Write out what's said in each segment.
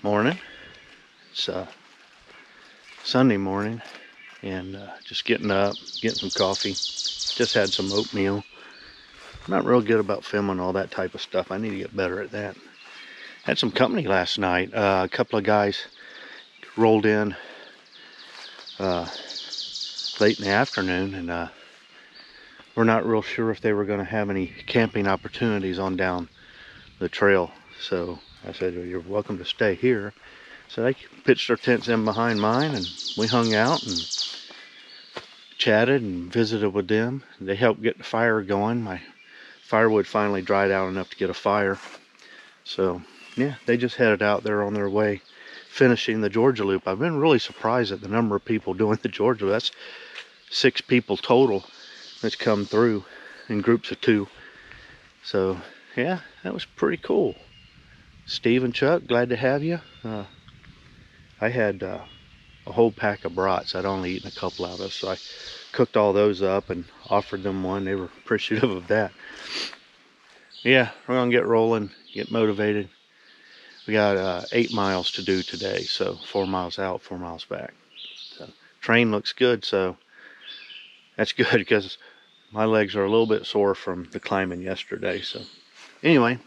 Morning. It's Sunday morning, and just getting up, getting some coffee. Just had some oatmeal. I'm not real good about filming all that type of stuff. I need to get better at that. Had some company last night. A couple of guys rolled in late in the afternoon, and we're not real sure if they were going to have any camping opportunities on down the trail. So I said, well, you're welcome to stay here. So they pitched their tents in behind mine, and we hung out and chatted and visited with them. They helped get the fire going. My firewood finally dried out enough to get a fire. So yeah, they just headed out there on their way, finishing the Georgia Loop. I've been really surprised at the number of people doing the Georgia Loop. That's 6 people total that's come through in groups of 2. So yeah, that was pretty cool. Steve and Chuck, glad to have you. I had a whole pack of brats. I'd only eaten a couple out of, so I cooked all those up and offered them one. They were appreciative of that. Yeah, we're gonna get rolling, get motivated. We got 8 miles to do today, so 4 miles out, 4 miles back. So train looks good, so that's good because my legs are a little bit sore from the climbing yesterday. So anyway,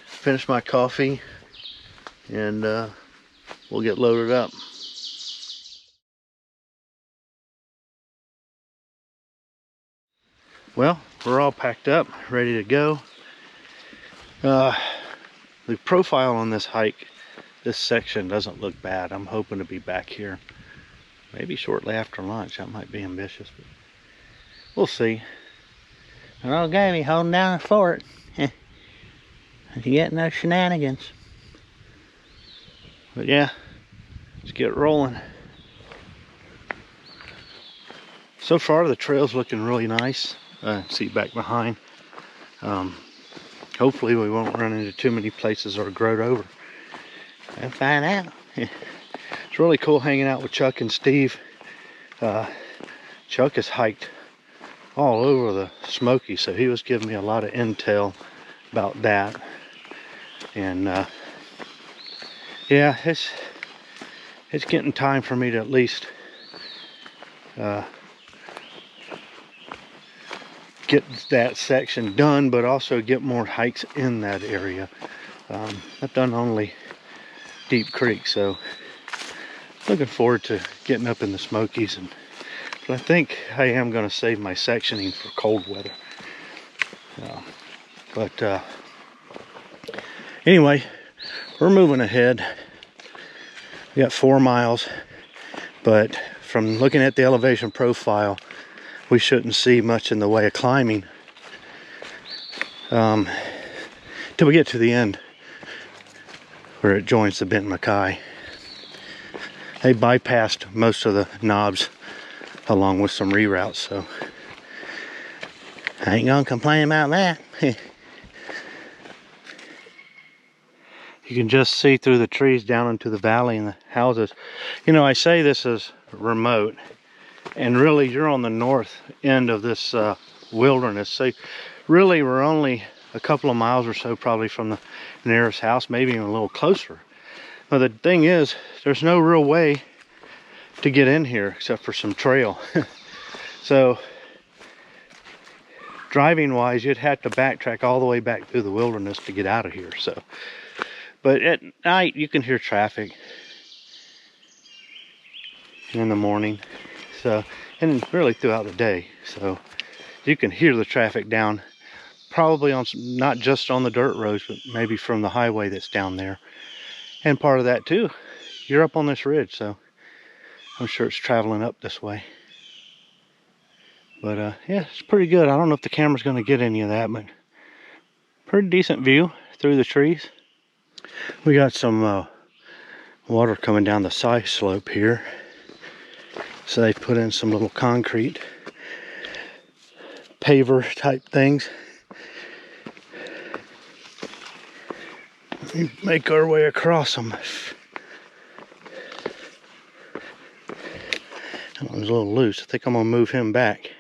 finished my coffee, and we'll get loaded up. Well, we're all packed up, ready to go. The profile on this hike, this section doesn't look bad. I'm hoping to be back here maybe shortly after lunch. That might be ambitious, but we'll see. An old Gabby holding down the fort. You getting those shenanigans. But yeah, let's get rolling. So far the trail's looking really nice. See back behind. Hopefully we won't run into too many places or grow over. We'll find out. It's really cool hanging out with Chuck and Steve. Chuck has hiked all over the Smokies, so he was giving me a lot of intel about that. And yeah, it's getting time for me to at least get that section done, but also get more hikes in that area. I've done only Deep Creek, so looking forward to getting up in the Smokies. But I think I am going to save my sectioning for cold weather. But anyway, we're moving ahead. We got 4 miles, but from looking at the elevation profile, we shouldn't see much in the way of climbing till we get to the end where it joins the Benton MacKaye. They bypassed most of the knobs along with some reroutes, so I ain't gonna complain about that. you can just see through the trees down into the valley and the houses. You know, I say this is remote, and really you're on the north end of this wilderness, so really we're only a couple of miles or so probably from the nearest house, maybe even a little closer. But the thing is, there's no real way to get in here except for some trail. So driving wise, you'd have to backtrack all the way back through the wilderness to get out of here. So, but at night you can hear traffic in the morning, so, and really throughout the day, so you can hear the traffic down probably on some, not just on the dirt roads, but maybe from the highway that's down there. And part of that too, you're up on this ridge, so I'm sure it's traveling up this way. But yeah, it's pretty good. I don't know if the camera's going to get any of that, but pretty decent view through the trees. We got some water coming down the side slope here, so they put in some little concrete paver type things. Let me make our way across them. That one's a little loose. I think I'm gonna move him back.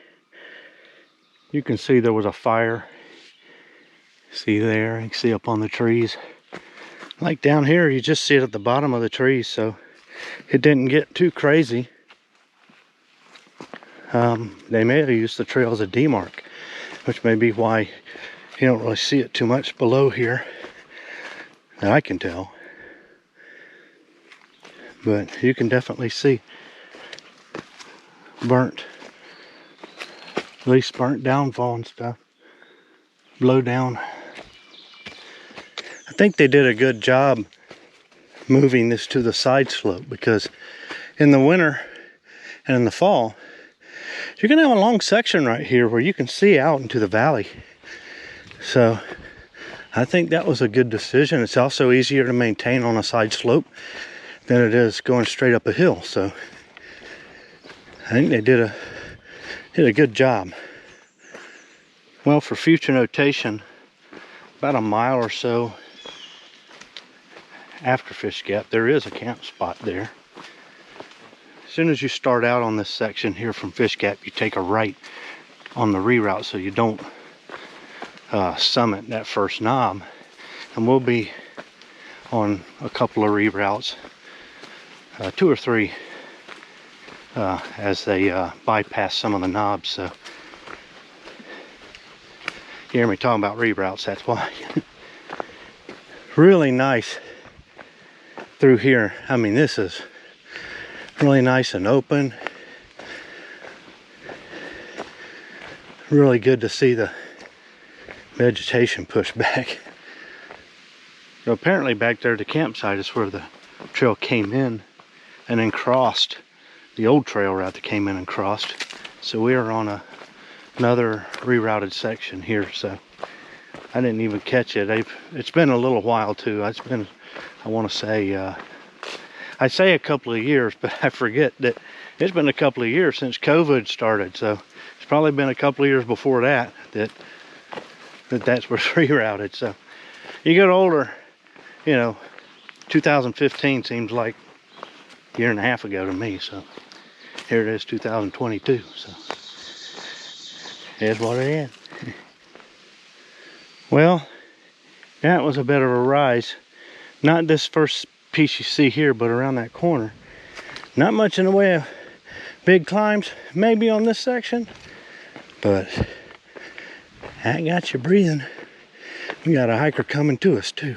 You can see there was a fire. See there, you can see up on the trees. Like down here, you just see it at the bottom of the trees, so it didn't get too crazy. They may have used the trail as a demarc, which may be why you don't really see it too much below here, that I can tell. But you can definitely see burnt, at least burnt downfall and stuff, blow down. I think they did a good job moving this to the side slope, because in the winter and in the fall, you're gonna have a long section right here where you can see out into the valley. So I think that was a good decision. It's also easier to maintain on a side slope than it is going straight up a hill. So I think they did a good job. Well, for future notation, about a mile or so after Fish Gap, there is a camp spot there. As soon as you start out on this section here from Fish Gap, you take a right on the reroute so you don't summit that first knob. And we'll be on a couple of reroutes, 2 or 3, as they bypass some of the knobs. So you hear me talking about reroutes, that's why. Really nice through here. I mean, this is really nice and open. Really good to see the vegetation pushed back. So apparently back there at the campsite is where the trail came in and then crossed the old trail route that came in and crossed. So we are on another rerouted section here. So I didn't even catch it. It's been a little while too. It's been, I want to say, I say a couple of years, but I forget that it's been a couple of years since COVID started. So it's probably been a couple of years before that's where it's rerouted. So you get older, you know, 2015 seems like a year and a half ago to me. So here it is, 2022. So it's what it is. Well, that was a bit of a rise. Not this first piece you see here, but around that corner. Not much in the way of big climbs, maybe on this section, but that got you breathing. We got a hiker coming to us too.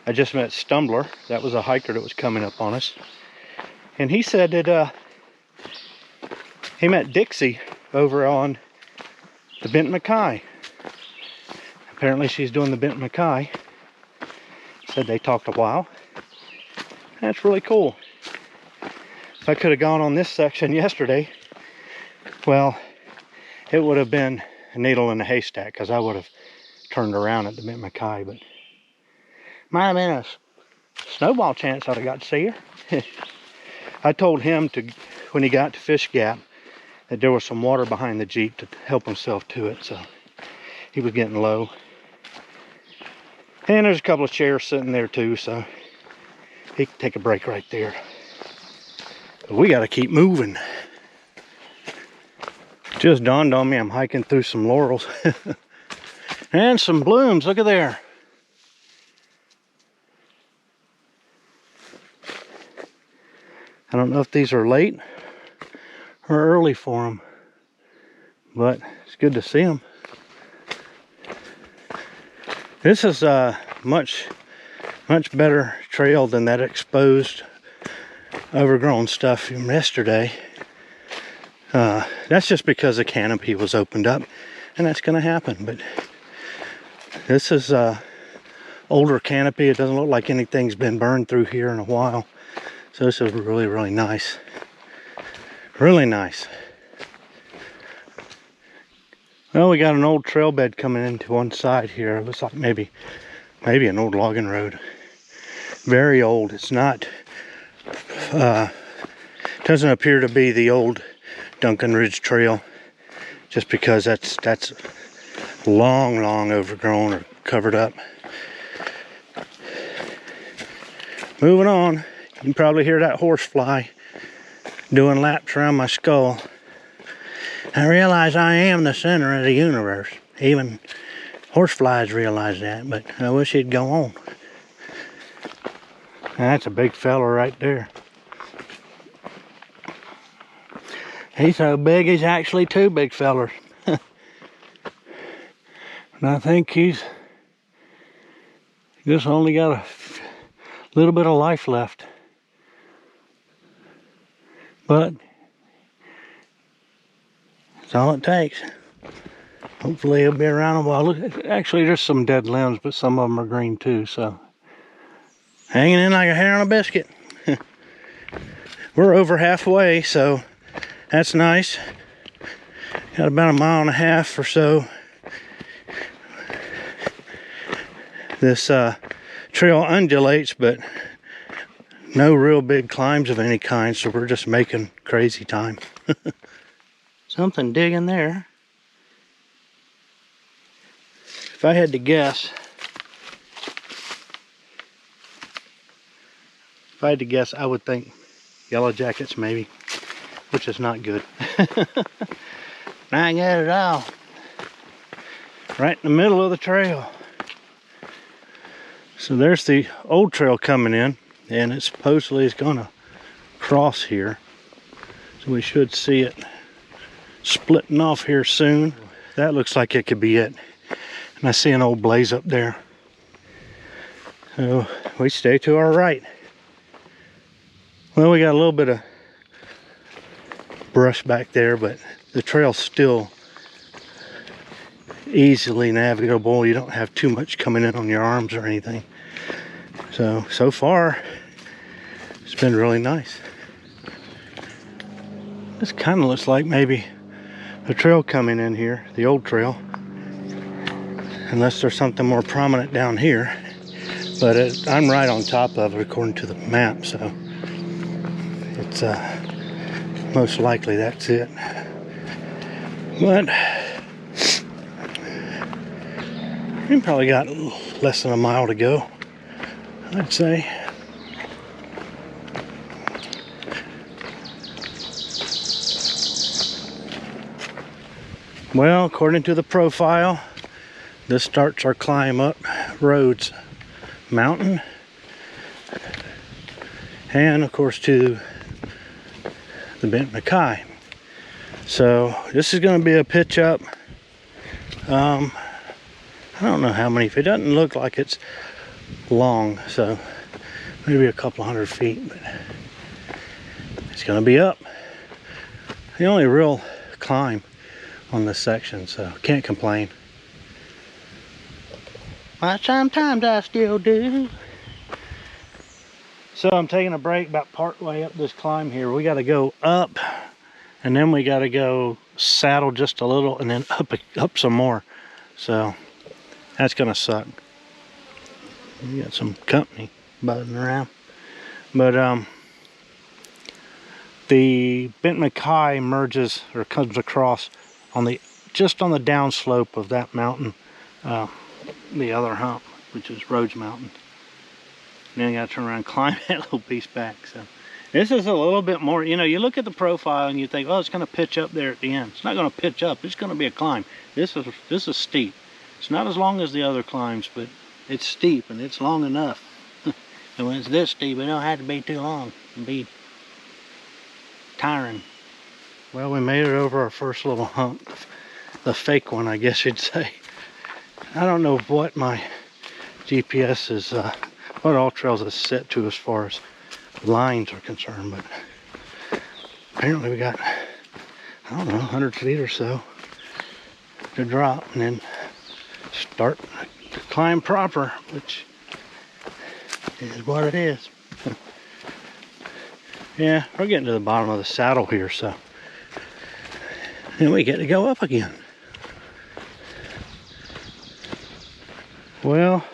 I just met Stumbler. That was a hiker that was coming up on us, and he said that he met Dixie over on the Benton MacKaye. Apparently she's doing the Benton MacKaye. Said they talked a while. That's really cool. If I could have gone on this section yesterday, well, it would have been a needle in a haystack, because I would have turned around at the Benton MacKaye, but might have been a snowball chance I'd have got to see her. I told him to, when he got to Fish Gap, that there was some water behind the Jeep to help himself to it, so he was getting low. And there's a couple of chairs sitting there too, so he can take a break right there. But we got to keep moving. Just dawned on me I'm hiking through some laurels and some blooms. Look at there. I don't know if these are late or early for them, but it's good to see them. This is a much better trail than that exposed, overgrown stuff from yesterday. That's just because the canopy was opened up, and that's going to happen. But this is older canopy. It doesn't look like anything's been burned through here in a while. So this is really, really nice. Really nice. Well, we got an old trail bed coming into one side here. It looks like maybe an old logging road. Very old. It's not, doesn't appear to be the old Duncan Ridge Trail, just because that's long overgrown or covered up. Moving on. You can probably hear that horsefly doing laps around my skull. I realize I am the center of the universe. Even horseflies realize that, but I wish he'd go on. That's a big fella right there. He's so big, he's actually two big fellers. And I think he's just only got a little bit of life left. But that's all it takes. Hopefully he'll be around a while. Look, actually there's some dead limbs, but some of them are green too, so. Hanging in like a hair on a biscuit. We're over halfway, so that's nice. Got about 1.5 miles or so. This trail undulates, but no real big climbs of any kind, so we're just making crazy time. Something digging there. If I had to guess, I would think yellow jackets maybe, which is not good. Not good at all. Right in the middle of the trail. So there's the old trail coming in, and it supposedly is gonna cross here. So we should see it splitting off here soon. That looks like it could be it. And I see an old blaze up there. So we stay to our right. Well, we got a little bit of brush back there, but the trail's still easily navigable. You don't have too much coming in on your arms or anything. So far, it's been really nice. This kind of looks like maybe a trail coming in here, the old trail. Unless there's something more prominent down here. But I'm right on top of it according to the map, so it's most likely that's it. But we probably got less than 1 mile to go, I'd say. Well, according to the profile, this starts our climb up Rhodes Mountain, and of course to the Benton MacKaye. So this is going to be a pitch up. I don't know how many. It doesn't look like it's long, so maybe a couple hundred feet, but it's going to be up. The only real climb on this section, so can't complain. But sometimes I still do. So I'm taking a break about part way up this climb here. We got to go up, and then we got to go saddle just a little, and then up some more. So that's gonna suck. We got some company buzzing around, but the Benton MacKaye merges or comes across on just on the downslope of that mountain. The other hump, which is Rhodes Mountain. And then I gotta turn around and climb that little piece back. So this is a little bit more, you know, you look at the profile and you think, oh, it's gonna pitch up there at the end. It's not gonna pitch up, it's gonna be a climb. This is steep. It's not as long as the other climbs, but it's steep and it's long enough. And when it's this steep, it don't have to be too long and be tiring. Well, we made it over our first little hump. The fake one, I guess you'd say. I don't know what my GPS is, what All Trails is set to as far as lines are concerned, but apparently we got, I don't know, 100 feet or so to drop and then start to climb proper, which is what it is. Yeah, we're getting to the bottom of the saddle here, so then we get to go up again. Well,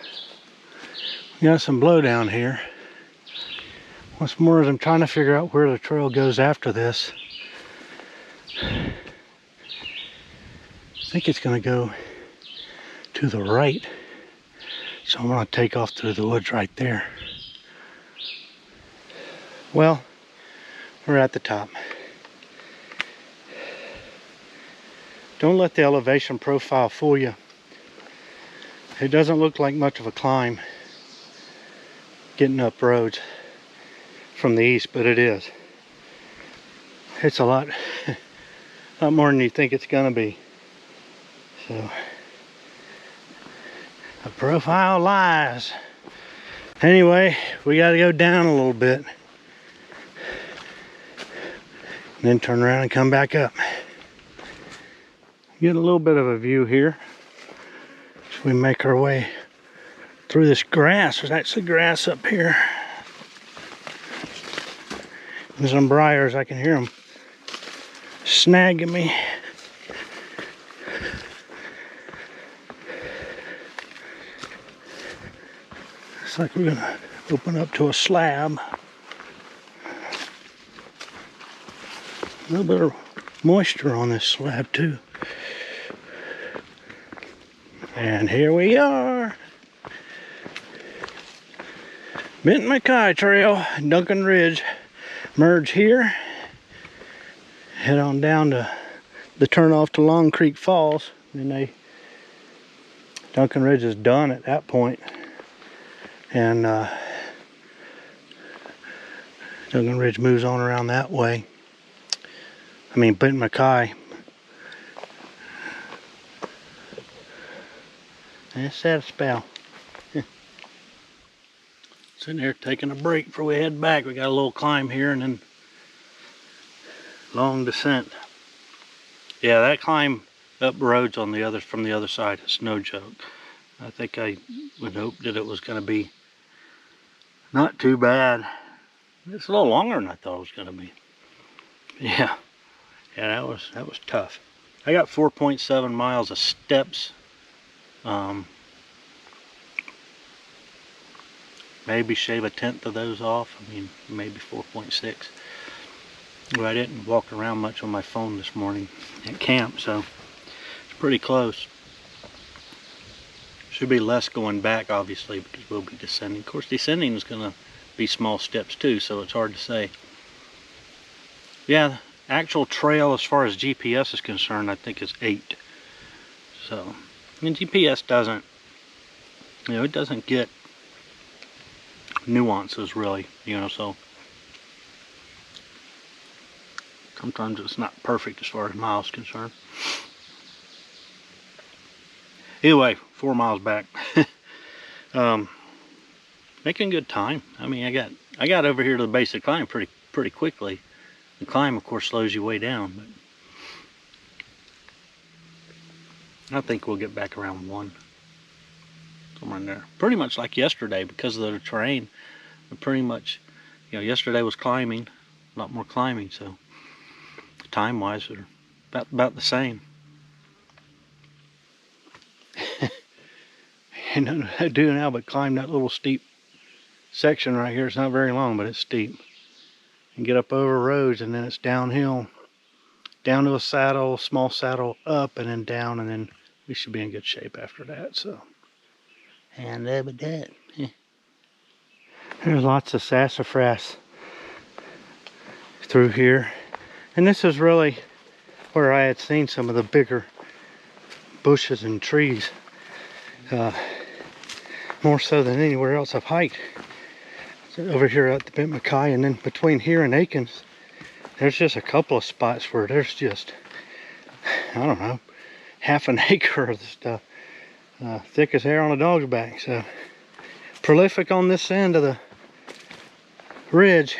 we got some blowdown here. What's more is I'm trying to figure out where the trail goes after this. I think it's going to go to the right. So I'm going to take off through the woods right there. Well, we're at the top. Don't let the elevation profile fool you. It doesn't look like much of a climb getting up Rhodes. from the east, but it is. It's a lot more than you think it's gonna be. So, a profile lies. Anyway, we gotta go down a little bit. And then turn around and come back up. Get a little bit of a view here. As we make our way through this grass. There's actually grass up here. And some briars, I can hear them snagging me. Looks like we're gonna open up to a slab. A little bit of moisture on this slab too. And here we are. Benton MacKaye Trail, Duncan Ridge. Merge here. Head on down to the turnoff to Long Creek Falls. And Duncan Ridge is done at that point. And Duncan Ridge moves on around that way. I mean, Benton MacKaye. Let's set a spell. Sitting here taking a break before we head back. We got a little climb here and then long descent. Yeah, that climb up Rhodes on from the other side is no joke. I think I would hope that it was going to be not too bad. It's a little longer than I thought it was going to be. Yeah, that was tough. I got 4.7 miles of steps. Maybe shave a tenth of those off. I mean, maybe 4.6. But I didn't walk around much on my phone this morning at camp, so it's pretty close. Should be less going back, obviously, because we'll be descending. Of course, descending is going to be small steps too, so it's hard to say. Yeah, actual trail as far as GPS is concerned, I think is 8. So, and GPS doesn't, it doesn't get nuances really, so sometimes it's not perfect as far as miles concerned. Anyway, 4 miles back. Making good time. I mean, I got over here to the base of the climb pretty quickly. The climb, of course, slows you way down, but I think we'll get back around 1. Somewhere in there. Pretty much like yesterday, because of the terrain. Pretty much, yesterday was climbing, a lot more climbing, so time-wise, they're about the same. And nothing I do now but climb that little steep section right here. It's not very long, but it's steep. And get up over roads, and then it's downhill, down to a saddle, small saddle, up, and then down, and then we should be in good shape after that. So, and there with that. There's lots of sassafras through here. And this is really where I had seen some of the bigger bushes and trees. More so than anywhere else I've hiked. So over here at the Benton MacKaye, and then between here and Akins, there's just a couple of spots where there's just, I don't know, half an acre of the stuff. Thick as hair on a dog's back. So prolific on this end of the ridge,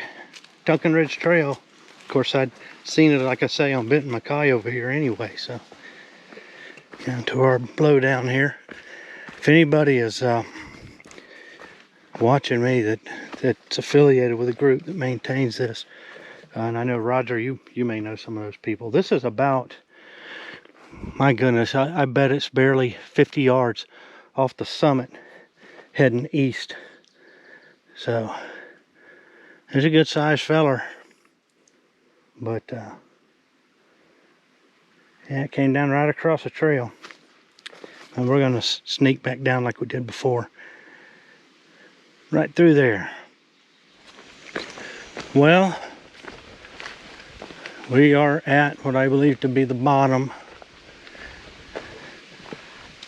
Duncan Ridge Trail. Of course, I'd seen it, like I say, on Benton MacKaye over here anyway. So down to our blowdown here. If anybody is watching me that's affiliated with a group that maintains this, and I know Roger, you may know some of those people. This is about, my goodness, I bet it's barely 50 yards off the summit heading east. So there's a good sized feller, but yeah, it came down right across the trail, and we're gonna sneak back down like we did before, right through there. Well, we are at what I believe to be the bottom,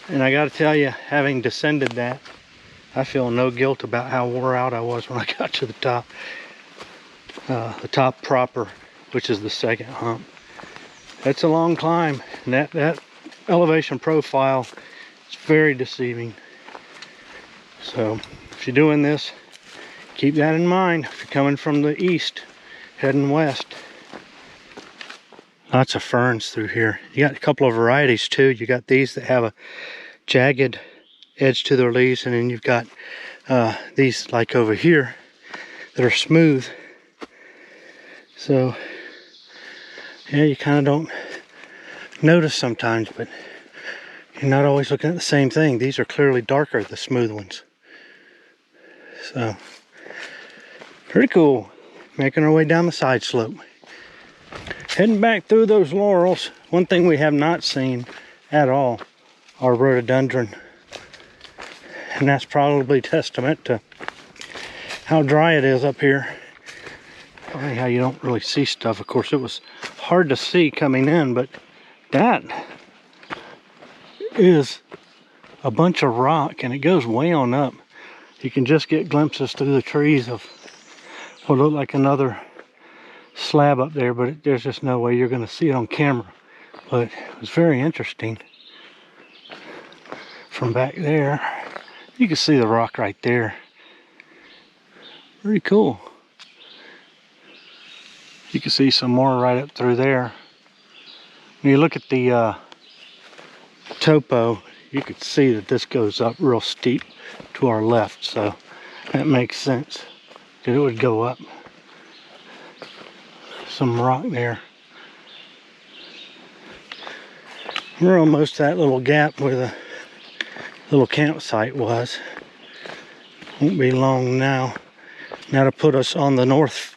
and I gotta tell you, having descended that, I feel no guilt about how wore out I was when I got to the top. the top proper, which is the second hump. That's a long climb, and that elevation profile is very deceiving. So if you're doing this, keep that in mind if you're coming from the east, heading west. Lots of ferns through here. You got a couple of varieties too. You got these that have a jagged edge to their leaves, and then you've got these like over here that are smooth. So yeah, you kind of don't notice sometimes, but you're not always looking at the same thing. These are clearly darker, the smooth ones. So pretty cool. Making our way down the side slope. Heading back through those laurels. One thing we have not seen at all are rhododendron. And that's probably testament to how dry it is up here. Probably how you don't really see stuff. Of course, it was hard to see coming in, but that is a bunch of rock, and it goes way on up. You can just get glimpses through the trees of what look like another slab up there, but there's just no way you're going to see it on camera. But it was very interesting. From back there, you can see the rock right there. Pretty cool. You can see some more right up through there. When you look at the topo, you could see that this goes up real steep to our left, so that makes sense that it would go up. Some rock there. We're almost that little gap where the little campsite was. Won't be long now. Now to put us on the north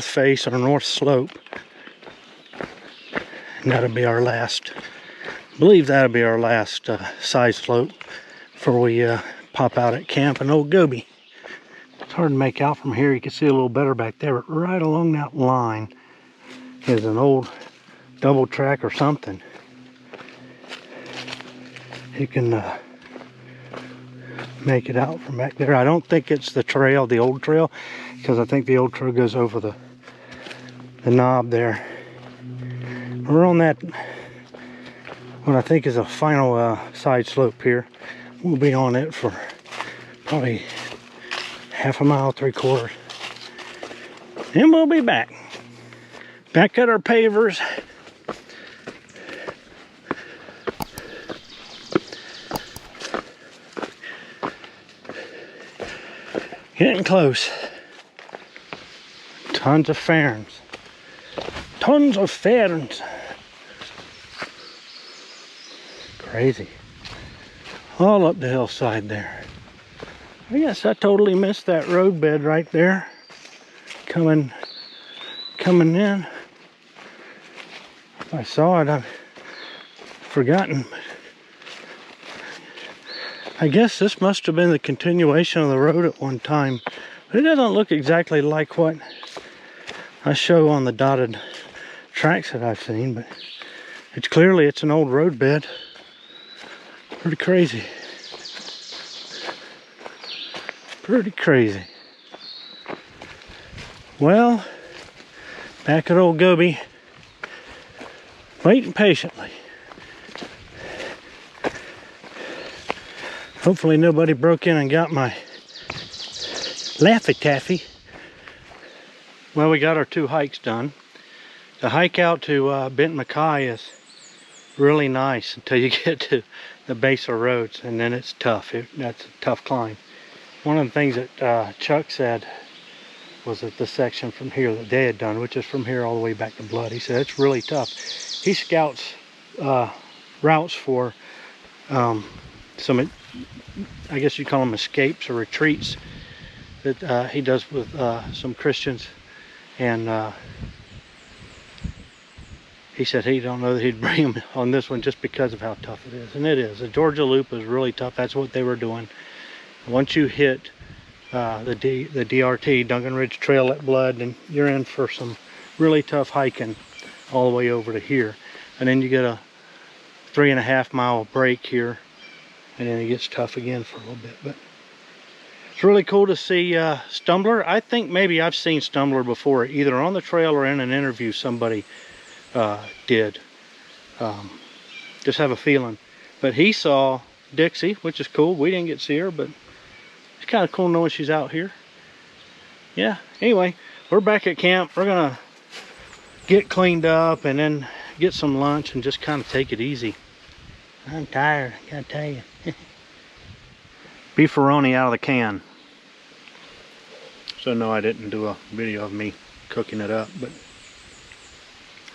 face or north slope. And that'll be our last. I believe that'll be our last side slope before we pop out at camp in Old Gobi. It's hard to make out from here. You can see a little better back there, but right along that line is an old double track or something. You can make it out from back there. I don't think it's the trail, the old trail, because I think the old trail goes over the knob there. We're on that, what I think is a final side slope here. We'll be on it for probably half a mile, 3/4. And we'll be back. Back at our pavers. Getting close. Tons of ferns. Tons of ferns. Crazy. All up the hillside there. I guess I totally missed that road bed right there. Coming in. If I saw it, I've forgotten. I guess this must have been the continuation of the road at one time. But it doesn't look exactly like what I show on the dotted tracks that I've seen, but it's clearly an old road bed. Pretty crazy. Pretty crazy. Well, back at Old Gobi, waiting patiently. Hopefully nobody broke in and got my Laffy Taffy. Well, we got our 2 hikes done. The hike out to Benton MacKaye is really nice until you get to the base of Rhodes, and then it's tough. That's a tough climb. One of the things that Chuck said was that the section from here that they had done, which is from here all the way back to Blood, he said it's really tough. He scouts routes for some, I guess you'd call them escapes or retreats that he does with some Christians, and he said he don't know that he'd bring them on this one just because of how tough it is. And it is. The Georgia Loop is really tough. That's what they were doing. Once you hit the DRT, Duncan Ridge Trail at Blood, and you're in for some really tough hiking all the way over to here. And then you get a 3.5 mile break here, and then it gets tough again for a little bit. But it's really cool to see Stumbler. I think maybe I've seen Stumbler before, either on the trail or in an interview somebody did. Just have a feeling. But he saw Dixie, which is cool. We didn't get to see her, but it's kind of cool knowing she's out here. Yeah, anyway, we're back at camp. We're gonna get cleaned up and then get some lunch and just kind of take it easy. I'm tired, I gotta tell you. Beefaroni out of the can. So no, I didn't do a video of me cooking it up, but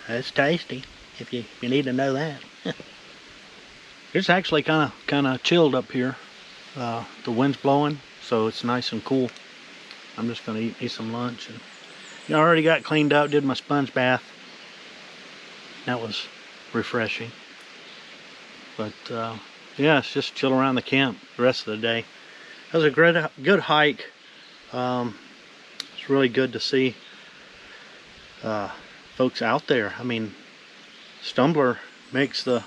it's tasty if you need to know that. It's actually kind of chilled up here. The wind's blowing, so it's nice and cool. I'm just gonna eat me some lunch. And I already got cleaned up, did my sponge bath. That was refreshing. But yeah, it's just chill around the camp the rest of the day. It was a good hike. It's really good to see folks out there. I mean, Stumbler makes the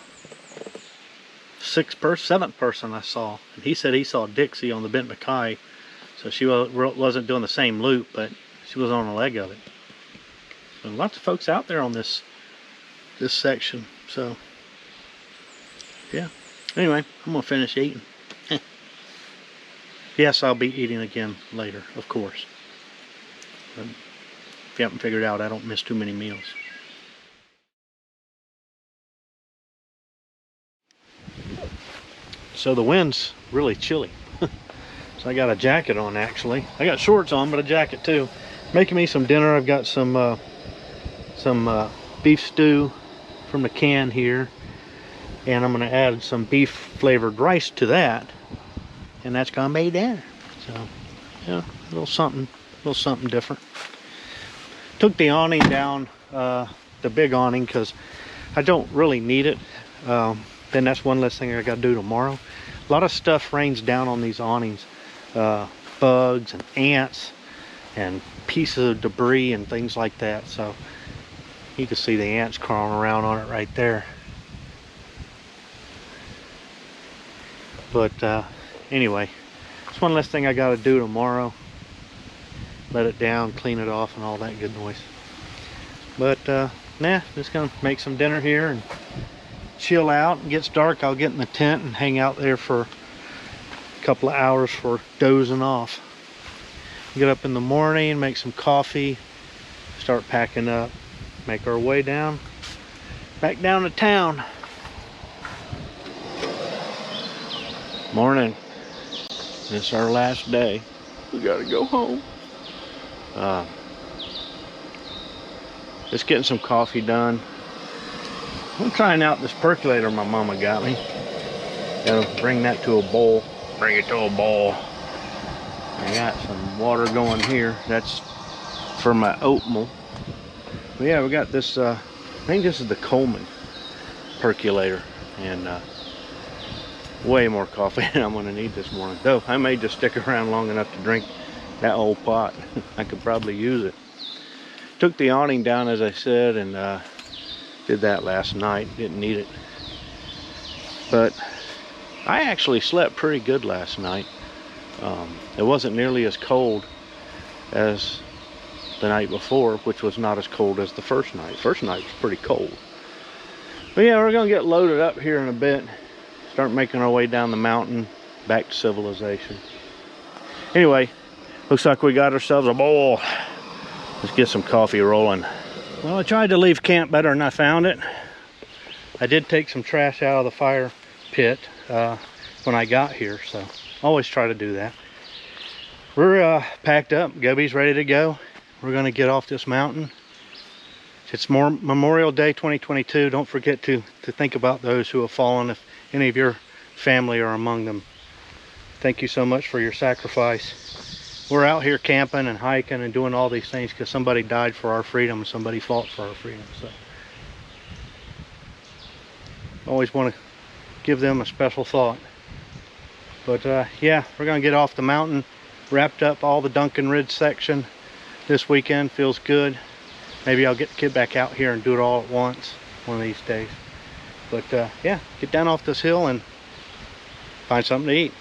seventh person I saw. And he said he saw Dixie on the Benton MacKaye. So she wasn't doing the same loop, but she was on a leg of it. So lots of folks out there on this section. So yeah. Anyway, I'm gonna finish eating. Yes, I'll be eating again later, of course. But if you haven't figured out, I don't miss too many meals. So the wind's really chilly. So I got a jacket on actually. I got shorts on, but a jacket too. Making me some dinner. I've got some beef stew from the can here. And I'm gonna add some beef flavored rice to that. And that's gonna be dinner. So yeah, a little something different. Took the awning down, the big awning, because I don't really need it. Then that's one less thing I gotta do tomorrow. A lot of stuff rains down on these awnings. Bugs and ants and pieces of debris and things like that. So you can see the ants crawling around on it right there. But anyway, it's one less thing I got to do tomorrow. Let it down, clean it off, and all that good noise. But nah, just gonna make some dinner here and chill out. It gets dark, I'll get in the tent and hang out there for a couple of hours for dozing off. Get up in the morning, make some coffee, start packing up, make our way back down to town. Morning. It's our last day. We gotta go home. Just getting some coffee done. I'm trying out this percolator my mama got me. Gotta bring that to a bowl. Bring it to a bowl. I got some water going here. That's for my oatmeal. But yeah, we got this, I think this is the Coleman percolator. And way more coffee than I'm gonna need this morning. Though I may just stick around long enough to drink that whole pot. I could probably use it. Took the awning down, as I said, and did that last night. Didn't need it. But I actually slept pretty good last night. It wasn't nearly as cold as the night before, which was not as cold as the first night. First night was pretty cold. But yeah, we're gonna get loaded up here in a bit. Start making our way down the mountain back to civilization. Anyway, looks like we got ourselves a bowl. Let's get some coffee rolling. Well, I tried to leave camp better than I found it. I did take some trash out of the fire pit when I got here, so always try to do that. We're packed up. Gubby's ready to go. We're gonna get off this mountain. It's Memorial Day 2022. Don't forget to think about those who have fallen, if any of your family are among them. Thank you so much for your sacrifice. We're out here camping and hiking and doing all these things because somebody died for our freedom and somebody fought for our freedom. So always want to give them a special thought. But yeah, we're gonna get off the mountain. Wrapped up all the Duncan Ridge section this weekend. Feels good. Maybe I'll get back out here and do it all at once one of these days. But yeah, get down off this hill and find something to eat.